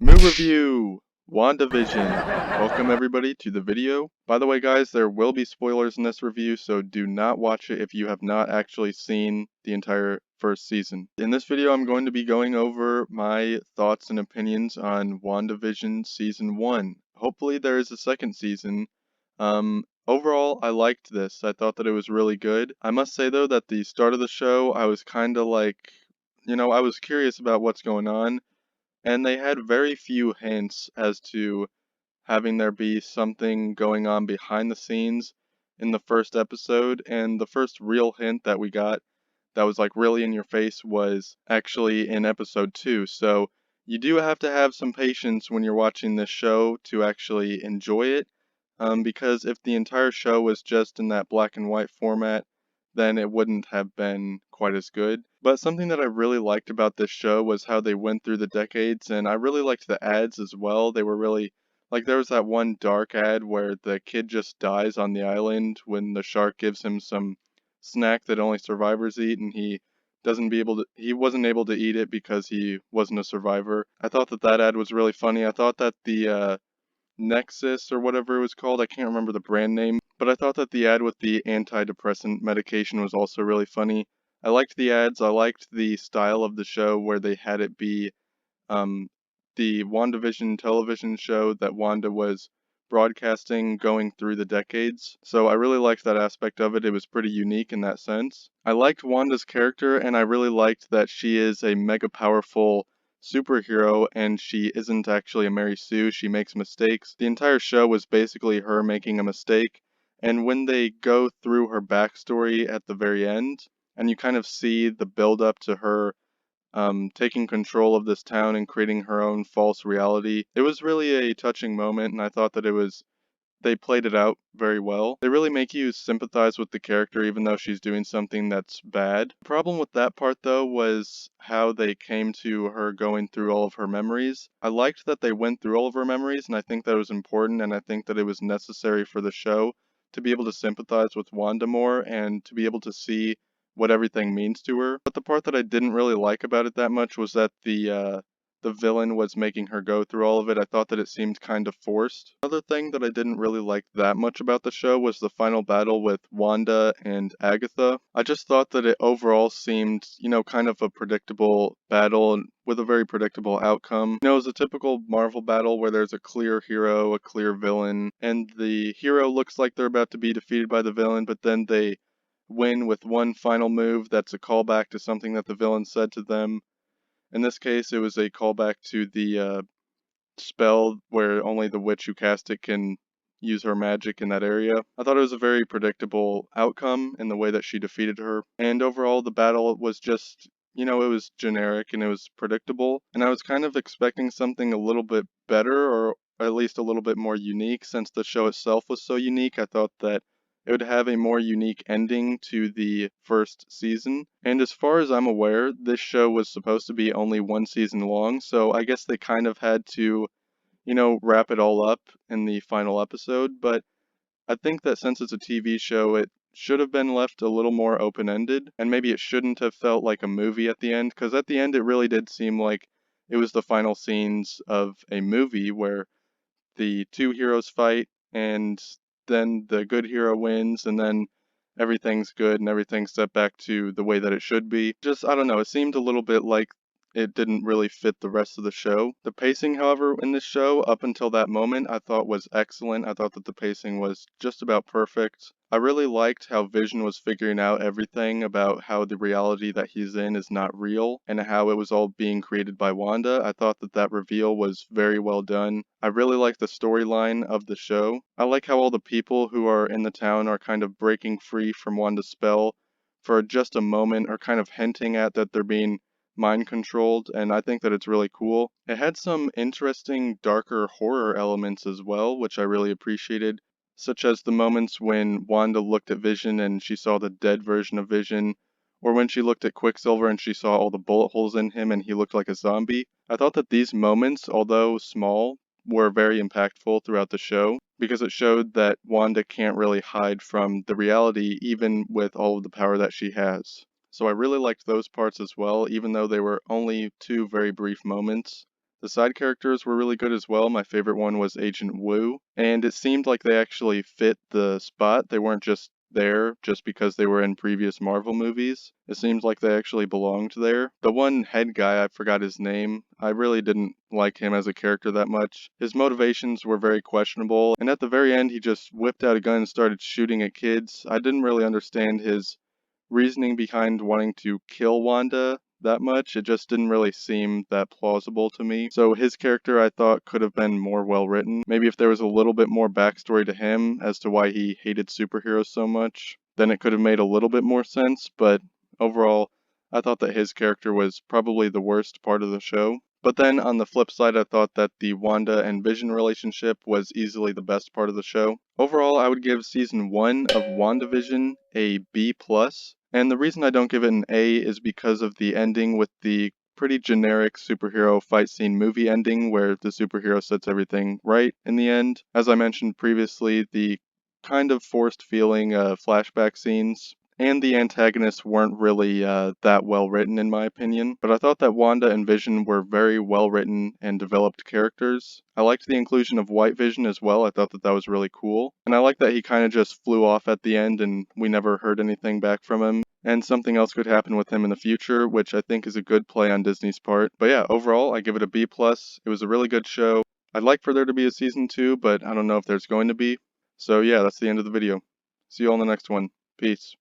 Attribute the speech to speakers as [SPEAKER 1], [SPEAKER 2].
[SPEAKER 1] Moo review! WandaVision. Welcome everybody to the video. By the way guys, there will be spoilers in this review, so do not watch it if you have not actually seen the entire first season. In this video I'm going to be going over my thoughts and opinions on WandaVision Season 1. Hopefully there is a second season. Overall, I liked this. I thought that it was really good. I must say though that the start of the show, I was kinda like, I was curious about what's going on. And they had very few hints as to having there be something going on behind the scenes in the first episode, and the first real hint that we got that was like really in your face was actually in episode 2. So you do have to have some patience when you're watching this show to actually enjoy it, because if the entire show was just in that black and white format, then it wouldn't have been quite as good. But something that I really liked about this show was how they went through the decades, and I really liked the ads as well. They were really, like, there was that one dark ad where the kid just dies on the island when the shark gives him some snack that only survivors eat, and he wasn't able to eat it because he wasn't a survivor. I thought that that ad was really funny. I thought that the Nexus or whatever it was called. I can't remember the brand name, but I thought that the ad with the antidepressant medication was also really funny. I liked the ads. I liked the style of the show where they had it be um, the WandaVision television show that Wanda was broadcasting going through the decades. So I really liked that aspect of it. It was pretty unique in that sense. I liked Wanda's character, and I really liked that she is a mega powerful superhero and she isn't actually a Mary Sue. She makes mistakes. The entire show was basically her making a mistake. And when they go through her backstory at the very end, and you kind of see the build up to her taking control of this town and creating her own false reality. It was really a touching moment, and I thought that they played it out very well. They really make you sympathize with the character even though she's doing something that's bad. The problem with that part though was how they came to her going through all of her memories. I liked that they went through all of her memories, and I think that was important, and I think that it was necessary for the show to be able to sympathize with Wanda more and to be able to see what everything means to her. But the part that I didn't really like about it that much was that the villain was making her go through all of it. I thought that it seemed kind of forced. Another thing that I didn't really like that much about the show was the final battle with Wanda and Agatha. I just thought that it overall seemed, kind of a predictable battle and with a very predictable outcome. It was a typical Marvel battle where there's a clear hero, a clear villain, and the hero looks like they're about to be defeated by the villain, but then they win with one final move that's a callback to something that the villain said to them. In this case, it was a callback to the spell where only the witch who cast it can use her magic in that area. I thought it was a very predictable outcome in the way that she defeated her. And overall, the battle was just, it was generic and it was predictable. And I was kind of expecting something a little bit better or at least a little bit more unique since the show itself was so unique. I thought that it would have a more unique ending to the first season. And as far as I'm aware, this show was supposed to be only one season long, so I guess they kind of had to, wrap it all up in the final episode. But I think that since it's a TV show, it should have been left a little more open-ended, and maybe it shouldn't have felt like a movie at the end, because at the end it really did seem like it was the final scenes of a movie where the two heroes fight, and then the good hero wins, and then everything's good and everything's set back to the way that it should be. Just, I don't know, it seemed a little bit like it didn't really fit the rest of the show. The pacing, however, in this show, up until that moment, I thought was excellent. I thought that the pacing was just about perfect. I really liked how Vision was figuring out everything about how the reality that he's in is not real and how it was all being created by Wanda. I thought that that reveal was very well done. I really like the storyline of the show. I like how all the people who are in the town are kind of breaking free from Wanda's spell for just a moment, or kind of hinting at that they're being mind controlled, and I think that it's really cool. It had some interesting darker horror elements as well, which I really appreciated, such as the moments when Wanda looked at Vision and she saw the dead version of Vision, or when she looked at Quicksilver and she saw all the bullet holes in him and he looked like a zombie. I thought that these moments, although small, were very impactful throughout the show because it showed that Wanda can't really hide from the reality even with all of the power that she has. So I really liked those parts as well, even though they were only two very brief moments. The side characters were really good as well. My favorite one was Agent Wu, and it seemed like they actually fit the spot. They weren't just there just because they were in previous Marvel movies. It seems like they actually belonged there. The one head guy, I forgot his name, I really didn't like him as a character that much. His motivations were very questionable, and at the very end he just whipped out a gun and started shooting at kids. I didn't really understand his reasoning behind wanting to kill Wanda that much. It just didn't really seem that plausible to me. So his character I thought could have been more well written. Maybe if there was a little bit more backstory to him as to why he hated superheroes so much, then it could have made a little bit more sense, but overall, I thought that his character was probably the worst part of the show. But then on the flip side, I thought that the Wanda and Vision relationship was easily the best part of the show. Overall, I would give season 1 of WandaVision a B+. And the reason I don't give it an A is because of the ending with the pretty generic superhero fight scene movie ending where the superhero sets everything right in the end. As I mentioned previously, the kind of forced feeling flashback scenes and the antagonists weren't really that well written in my opinion, but I thought that Wanda and Vision were very well written and developed characters. I liked the inclusion of White Vision as well. I thought that that was really cool. And I like that he kind of just flew off at the end and we never heard anything back from him. And something else could happen with him in the future, which I think is a good play on Disney's part. But yeah, overall, I give it a B+. It was a really good show. I'd like for there to be a season 2, but I don't know if there's going to be. So yeah, that's the end of the video. See you all in the next one. Peace.